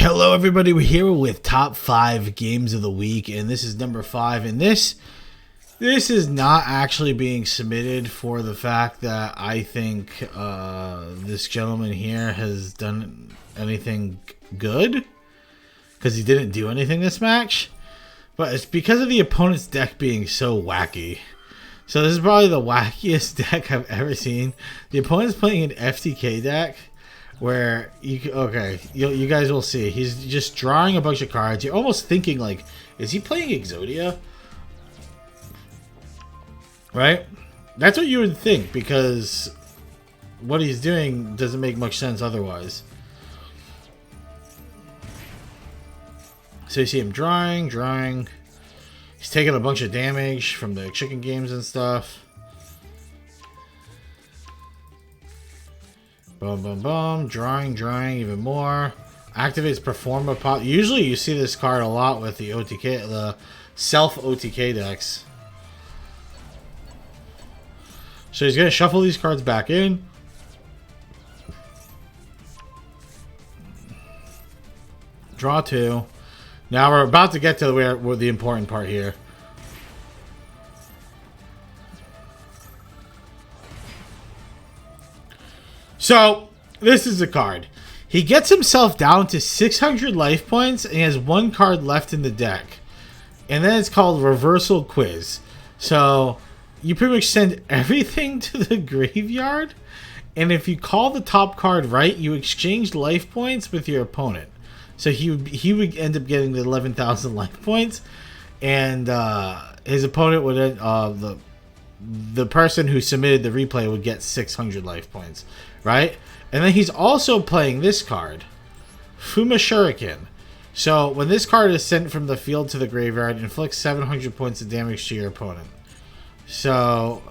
Hello everybody, we're here with top 5 games of the week, and this is number 5, and this is not actually being submitted for the fact that I think this gentleman here has done anything good, because he didn't do anything this match, but it's because of the opponent's deck being so wacky. So this is probably the wackiest deck I've ever seen. The opponent's playing an FTK deck where you guys will see he's just drawing a bunch of cards. You're almost thinking like, is he playing Exodia? Right? That's what you would think, because what he's doing doesn't make much sense otherwise. So you see him drawing. He's taking a bunch of damage from the chicken games and stuff. Boom, boom, boom. Drawing even more. Activates Performa Pop. Usually you see this card a lot with the OTK, the self OTK decks. So he's going to shuffle these cards back in. Draw 2. Now we're about to get to where the important part here. So, this is the card. He gets himself down to 600 life points and he has 1 card left in the deck. And then it's called Reversal Quiz. So, you pretty much send everything to the graveyard. And if you call the top card right, you exchange life points with your opponent. So he would end up getting the 11,000 life points. And his opponent would the person who submitted the replay would get 600 life points, right? And then he's also playing this card, Fuma Shuriken. So when this card is sent from the field to the graveyard, it inflicts 700 points of damage to your opponent. So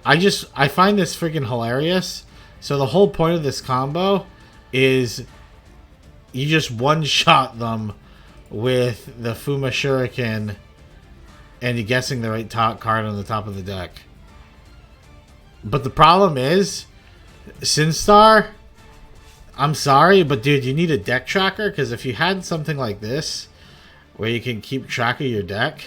I find this freaking hilarious. So the whole point of this combo is you just one-shot them with the Fuma Shuriken and you're guessing the right top card on the top of the deck. But the problem is, Sinstar, I'm sorry, but dude, you need a deck tracker, because if you had something like this, where you can keep track of your deck,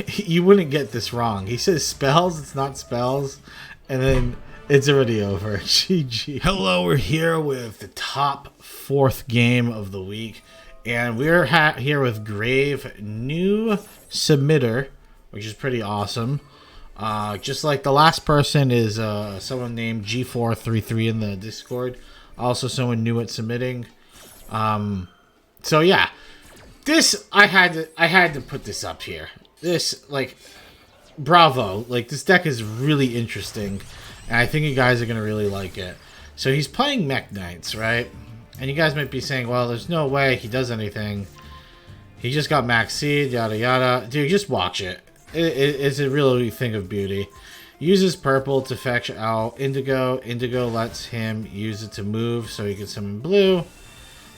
you wouldn't get this wrong. He says spells, it's not spells, and then it's already over. GG. Hello, we're here with the top 4th game of the week. And we're here with Grave, new submitter, which is pretty awesome. Just like the last person is someone named G433 in the Discord. Also someone new at submitting. So yeah, this I had to put this up here. This, like, bravo. Like, this deck is really interesting, and I think you guys are gonna really like it. So he's playing Mech Knights, right? And you guys might be saying, well, there's no way he does anything. He just got max seed, yada yada. Dude, just watch it. It's a really thing of beauty. Uses purple to fetch out Indigo. Indigo lets him use it to move so he can summon blue.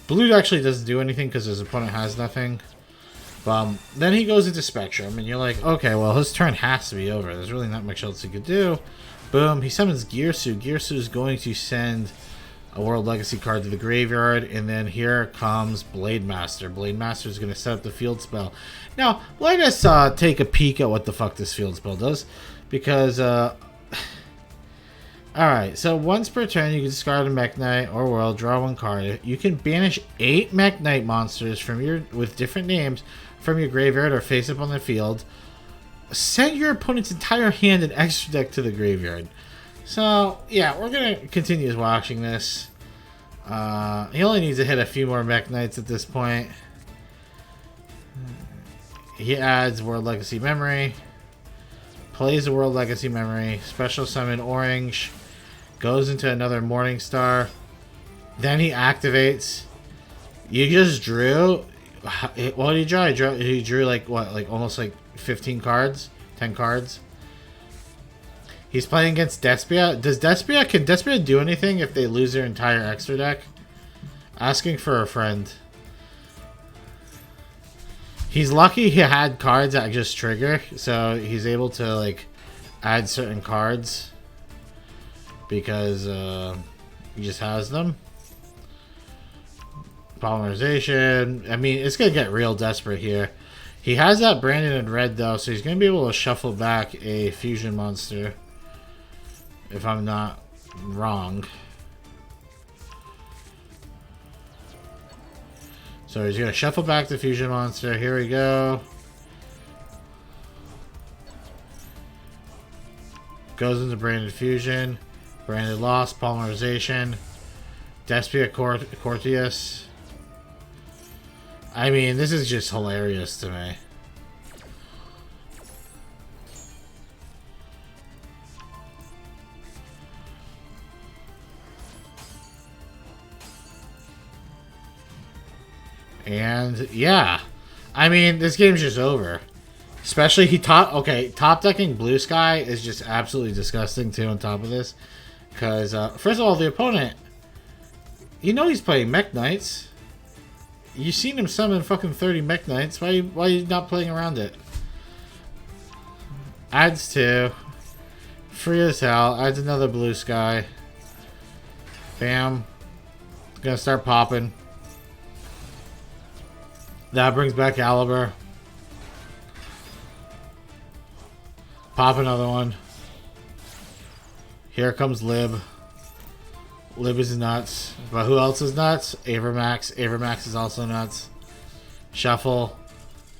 Blue actually doesn't do anything because his opponent has nothing. Then he goes into Spectrum, and you're like, okay, well, his turn has to be over. There's really not much else he could do. Boom, he summons Gearsu. Gearsu is going to send a World Legacy card to the graveyard, and then here comes Blade Master. Blade Master is going to set up the field spell. Now, let us take a peek at what the fuck this field spell does, because, alright, so once per turn, you can discard a Mech Knight or World, draw 1 card. You can banish 8 Mech Knight monsters from with different names from your graveyard or face up on the field. Send your opponent's entire hand and extra deck to the graveyard. So, yeah, we're going to continue watching this. He only needs to hit a few more Mech Knights at this point. He adds World Legacy Memory. Plays the World Legacy Memory. Special Summon Orange. Goes into another Morning Star. Then he activates. You just drew... What did he draw? He drew like, what? Like almost like 15 cards? 10 cards? He's playing against Despia. Can Despia do anything if they lose their entire extra deck? Asking for a friend. He's lucky he had cards that just trigger, so he's able to like add certain cards because he just has them. Polymerization. I mean, it's going to get real desperate here. He has that Brandon in red, though, so he's going to be able to shuffle back a fusion monster. If I'm not wrong. So he's going to shuffle back the fusion monster. Here we go. Goes into Branded Fusion. Branded Lost. Polymerization. Despia Cortius. I mean, this is just hilarious to me. And yeah, I mean, this game's just over. Especially top decking Blue Sky is just absolutely disgusting too. On top of this, because first of all, the opponent, you know, he's playing Mech Knights. You've seen him summon fucking 30 Mech Knights. Why are you not playing around it? Adds 2. Free as hell. Adds another Blue Sky. Bam. Gonna start popping. That brings back Caliber. Pop another one. Here comes Lib. Lib is nuts. But who else is nuts? Avermax. Avermax is also nuts. Shuffle.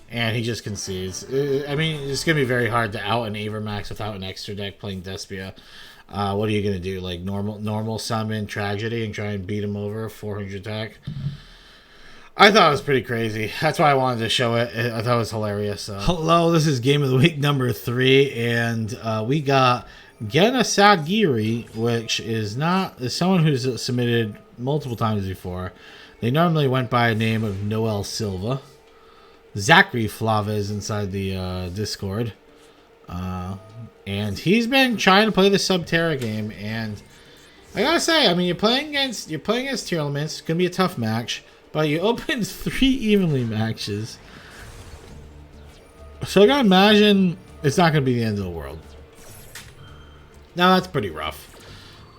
And he just concedes. I mean, it's going to be very hard to out an Avermax without an extra deck playing Despia. What are you going to do? Like normal summon Tragedy and try and beat him over 400 attack? I thought it was pretty crazy. That's why I wanted to show it. I thought it was hilarious. Hello, this is Game of the Week number 3, and we got Genasagiri, which is someone who's submitted multiple times before. They normally went by a name of Noel Silva. Zachary Flaves inside the Discord. And he's been trying to play the Subterra game, and I gotta say, I mean, you're playing against Tearlaments. It's gonna be a tough match. But you opened 3 evenly matches. So I gotta imagine it's not gonna be the end of the world. Now that's pretty rough.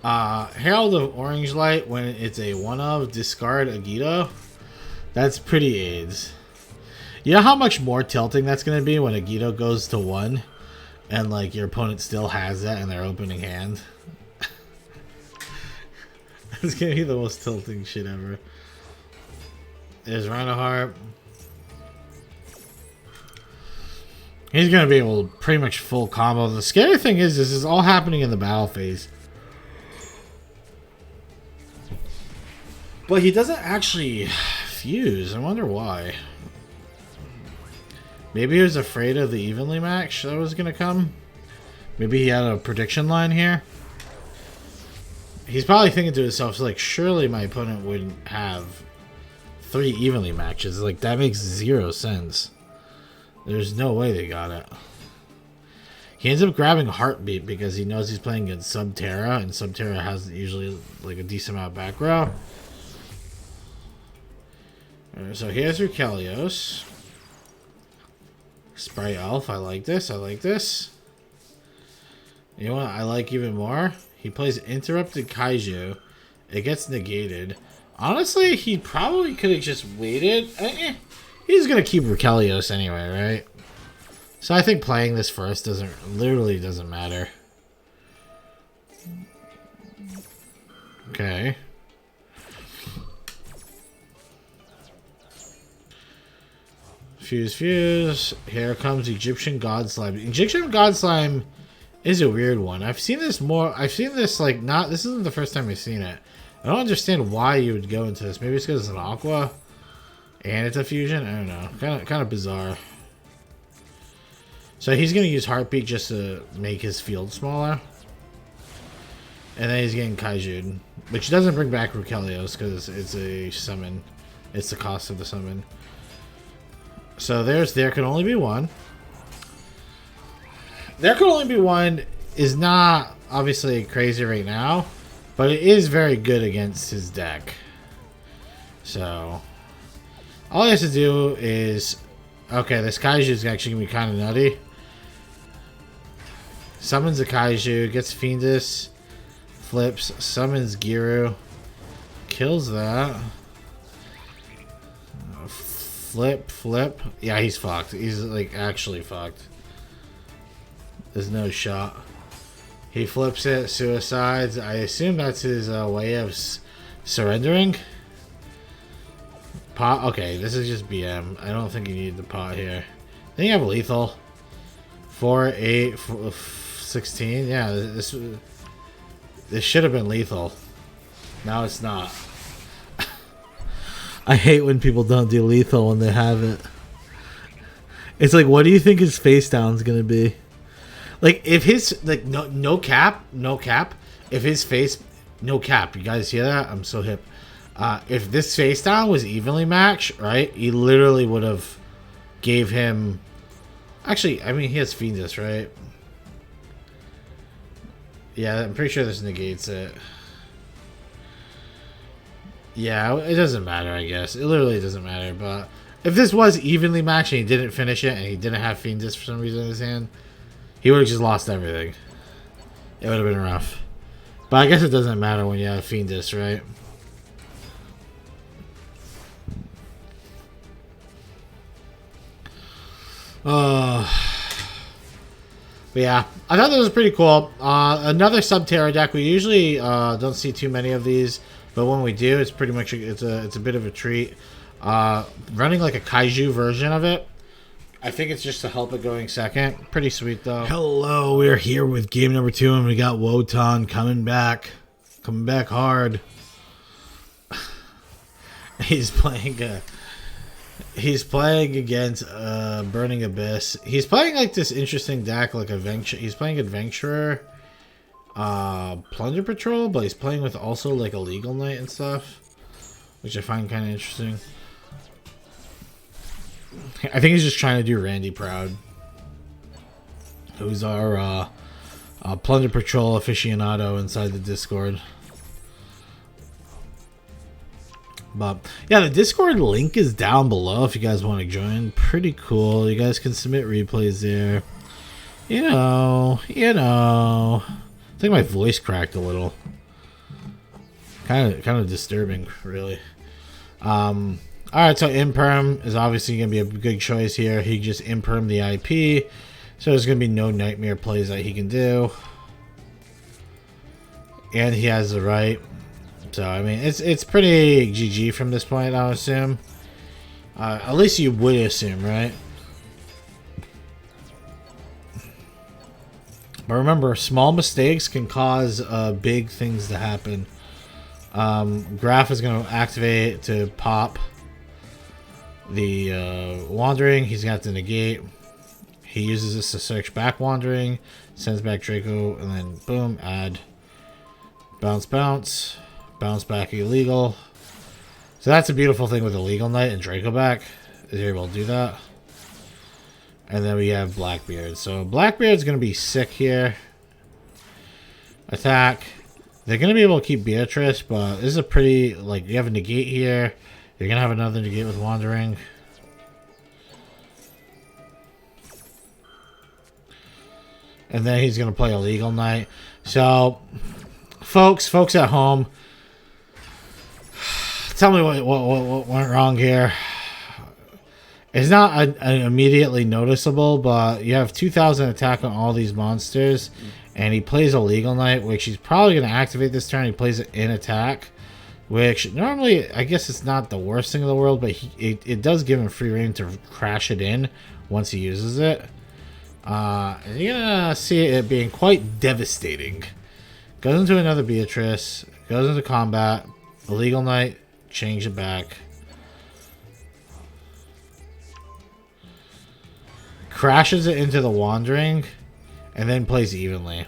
Herald of Orange Light, when it's a 1-of, discard Agito. That's pretty AIDS. You know how much more tilting that's gonna be when Agito goes to 1 and like your opponent still has that in their opening hand? It's gonna be the most tilting shit ever. There's Rhinoheart. He's going to be able to pretty much full combo. The scary thing is this is all happening in the battle phase. But he doesn't actually fuse. I wonder why. Maybe he was afraid of the evenly match that was going to come. Maybe he had a prediction line here. He's probably thinking to himself, like, surely my opponent wouldn't have 3 evenly matches. Like, that makes 0 sense. There's no way they got it. He ends up grabbing Heartbeat because he knows he's playing against Subterra, and Subterra has usually like a decent amount of back row. So here's Rukelios. Sprite Elf, I like this, I like this. You know what I like even more? He plays Interrupted Kaiju. It gets negated. Honestly, he probably could have just waited. He's going to keep Rukelios anyway, right? So I think playing this first literally doesn't matter. Okay. Fuse. Here comes Egyptian God Slime. Egyptian God Slime is a weird one. I've seen this more. I've seen this like not. This isn't the first time I've seen it. I don't understand why you would go into this. Maybe it's because it's an aqua and it's a fusion. I don't know. Kind of bizarre. So he's gonna use Heartbeat just to make his field smaller, and then he's getting Kaiju, which doesn't bring back Rukelios because it's a summon. It's the cost of the summon. So there can only be one. There can only be one is not obviously crazy right now, but it is very good against his deck. So all he has to do is, okay, this Kaiju is actually gonna be kind of nutty. Summons a Kaiju, gets Fiendus, flips, summons Giru, kills that. flip, flip. Yeah, he's fucked. He's like actually fucked. There's no shot. He flips it, suicides. I assume that's his way of surrendering. Pot. Okay, this is just BM. I don't think you need the pot here. I think you have lethal. 4, 8, 16. Yeah, this should have been lethal. Now it's not. I hate when people don't do lethal when they have it. It's like, what do you think his face down's gonna be? Like, if his, like, no cap, if his face, no cap, you guys hear that? I'm so hip. If this face down was evenly matched, right, he literally would have gave him, actually, I mean, he has Fiendus, right? Yeah, I'm pretty sure this negates it. Yeah, it doesn't matter, I guess. It literally doesn't matter, but if this was evenly matched and he didn't finish it and he didn't have Fiendus for some reason in his hand, he would have just lost everything. It would have been rough. But I guess it doesn't matter when you have Fiendus, right? But yeah, I thought that was pretty cool. Another Subterra deck. We usually don't see too many of these, but when we do, it's pretty much it's a bit of a treat. Running like a Kaiju version of it. I think it's just to help it going second. Pretty sweet though. Hello, we're here with game number 2, and we got Wotan coming back hard. He's playing against Burning Abyss. He's playing like this interesting deck, like he's playing Adventurer, Plunder Patrol, but he's playing with also like a Legal Knight and stuff, which I find kind of interesting. I think he's just trying to do Randy proud, who's our Plunder Patrol aficionado inside the Discord. But yeah, the Discord link is down below if you guys want to join. Pretty cool. You guys can submit replays there. You know. I think my voice cracked a little. Kind of disturbing, really. Alright, so Imperm is obviously going to be a good choice here. He just Imperm the IP. So there's going to be no nightmare plays that he can do. And he has the right. So, I mean, it's pretty GG from this point, I would assume. At least you would assume, right? But remember, small mistakes can cause big things to happen. Graph is going to activate to pop the Wandering. He's got to negate. He uses this to search back Wandering, sends back Draco, and then boom, add bounce, bounce. Bounce back illegal. So that's a beautiful thing with Illegal Knight and Draco back, is you're able to do that. And then we have Blackbeard. So Blackbeard's going to be sick here. Attack. They're going to be able to keep Beatrice, but this is a pretty, like, you have a negate here. You're going to have another negate with Wandering. And then he's going to play Illegal Knight. So, folks at home, tell me what went wrong here. It's not immediately noticeable, but you have 2,000 attack on all these monsters, and he plays a Legal Knight, which he's probably going to activate this turn. He plays it in attack, which normally, I guess it's not the worst thing in the world, but it does give him free reign to crash it in once he uses it. And you're going to see it being quite devastating. Goes into another Beatrice, goes into combat, Illegal Knight, change it back. Crashes it into the Wandering, and then plays evenly.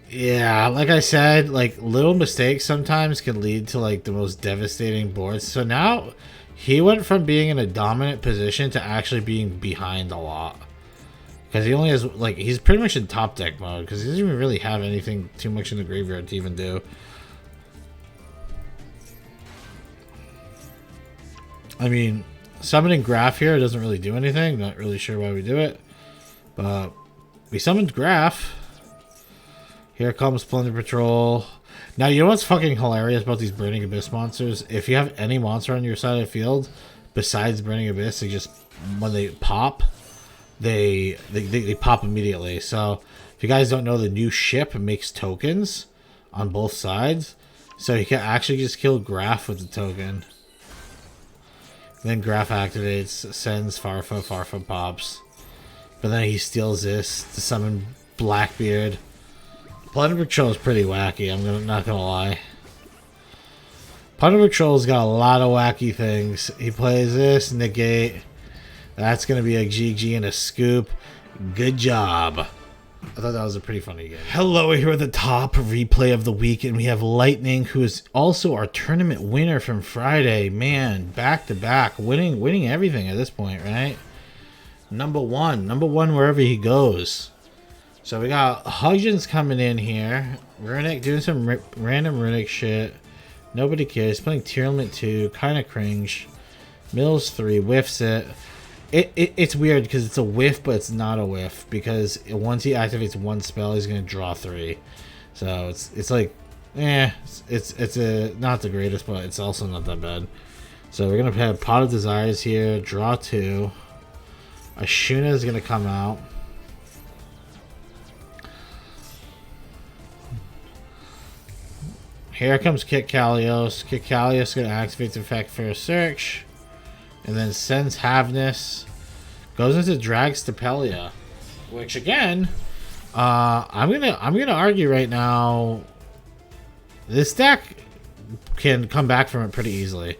Yeah, like I said, like little mistakes sometimes can lead to like the most devastating boards. So now he went from being in a dominant position to actually being behind a lot. Because he only has, like, he's pretty much in top deck mode. Because he doesn't even really have anything too much in the graveyard to even do. I mean, summoning Graph here doesn't really do anything. Not really sure why we do it. But we summoned Graph. Here comes Plunder Patrol. Now, you know what's fucking hilarious about these Burning Abyss monsters? If you have any monster on your side of the field, besides Burning Abyss, they just, when they pop, they pop immediately. So if you guys don't know, the new ship makes tokens on both sides. So you can actually just kill Graf with the token. Then Graf activates, sends Farfa, Farfa pops. But then he steals this to summon Blackbeard. Plunder Patrol is pretty wacky, not gonna lie. Plunder Patrol's got a lot of wacky things. He plays this, negate. That's gonna be a GG and a scoop. Good job. I thought that was a pretty funny game. Hello, we're here with the top replay of the week, and we have Lightning, who is also our tournament winner from Friday. Man, back to back, winning everything at this point, right? Number one wherever he goes. So we got Hudgens coming in here. Runic doing some random Runic shit. Nobody cares. Playing Tearlaments 2, kind of cringe. Mills 3, whiffs it. It's weird because it's a whiff, but it's not a whiff because once he activates one spell, he's gonna draw 3. So it's like, it's not the greatest, but it's also not that bad. So we're gonna have Pot of Desires here, draw 2. Ashuna is gonna come out. Here comes Kit Kalios. Kit Kalios is gonna activate the effect for a search. And then sends Havness, goes into Drag Stepelia, which again, I'm gonna argue right now, this deck can come back from it pretty easily.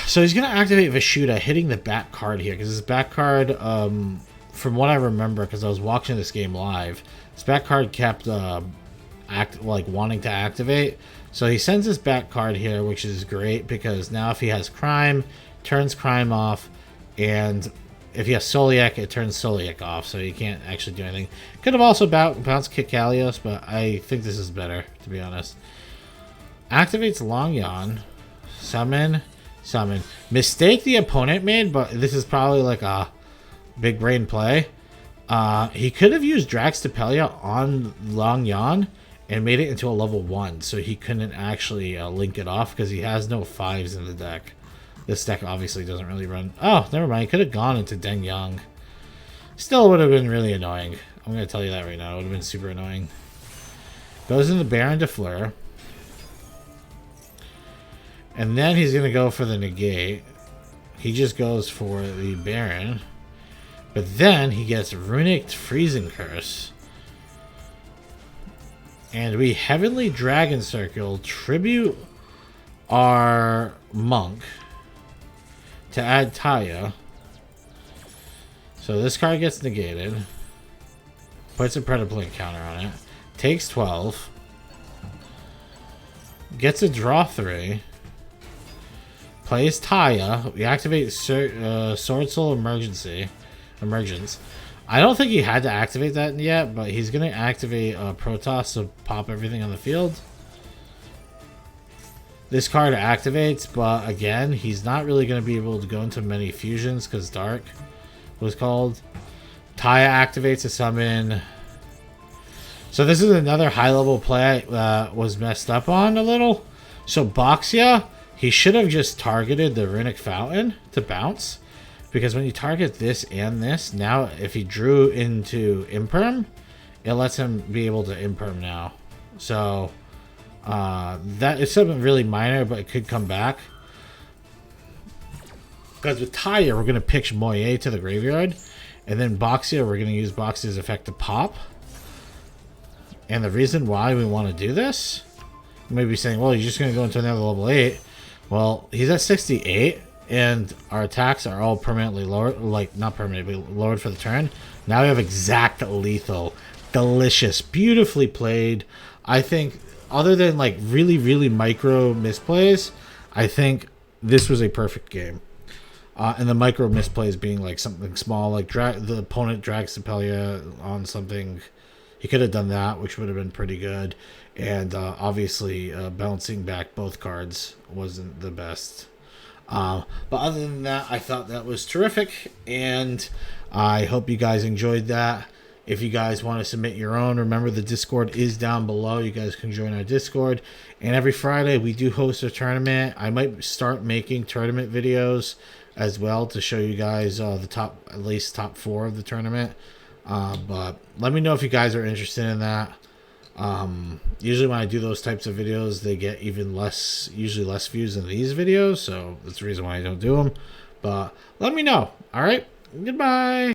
So he's gonna activate Vishuda, hitting the back card here because his back card, from what I remember, because I was watching this game live, his back card kept wanting to activate. So he sends his back card here, which is great because now if he has Crime, turns Crime off, and if he has Soliak, it turns Soliak off, so he can't actually do anything. Could have also bounced Kit Kalios, but I think this is better, to be honest. Activates Long Yawn, summon. Mistake the opponent made, but this is probably like a big brain play. He could have used Drag Stepelia on Long Yawn and made it into a level 1, so he couldn't actually link it off because he has no 5s in the deck. This deck obviously doesn't really run. Oh, never mind. He could have gone into Deng Yang. Still would have been really annoying. I'm going to tell you that right now. It would have been super annoying. Goes in the Baron de Fleur. And then he's going to go for the negate. He just goes for the Baron. But then he gets Runic Freezing Curse. And we Heavenly Dragon Circle tribute our Monk to add Taya. So this card gets negated. Puts a Predaplink counter on it. Takes 12. Gets a draw 3. Plays Taya. We activate Sword Soul Emergence. I don't think he had to activate that yet, but he's going to activate Protoss to pop everything on the field. This card activates, but again, he's not really going to be able to go into many fusions because Dark was called. Taya activates to summon. So this is another high-level play that was messed up on a little. So Boxia, he should have just targeted the Runic Fountain to bounce. Because when you target this and this, now if he drew into Imperm, it lets him be able to Imperm now. So that is something really minor, but it could come back. Because with Taya, we're going to pitch Moye to the graveyard. And then Boxia, we're going to use Boxia's effect to pop. And the reason why we want to do this, you may be saying, well, you're just going to go into another level 8. Well, he's at 68. And our attacks are all permanently lowered, like not permanently, but lowered for the turn. Now we have exact lethal. Delicious. Beautifully played. I think, other than like really micro misplays, I think this was a perfect game. And the micro misplays being like something small, like the opponent drags Stepelia on something. He could have done that, which would have been pretty good. And obviously, bouncing back both cards wasn't the best. But other than that, I thought that was terrific, and I hope you guys enjoyed that. If you guys want to submit your own, remember the Discord is down below. You guys can join our Discord. And every Friday we do host a tournament. I might start making tournament videos as well to show you guys the at least top 4 of the tournament. But let me know if you guys are interested in that. Usually when I do those types of videos, they get usually less views than these videos. So that's the reason why I don't do them. But let me know. All right. Goodbye.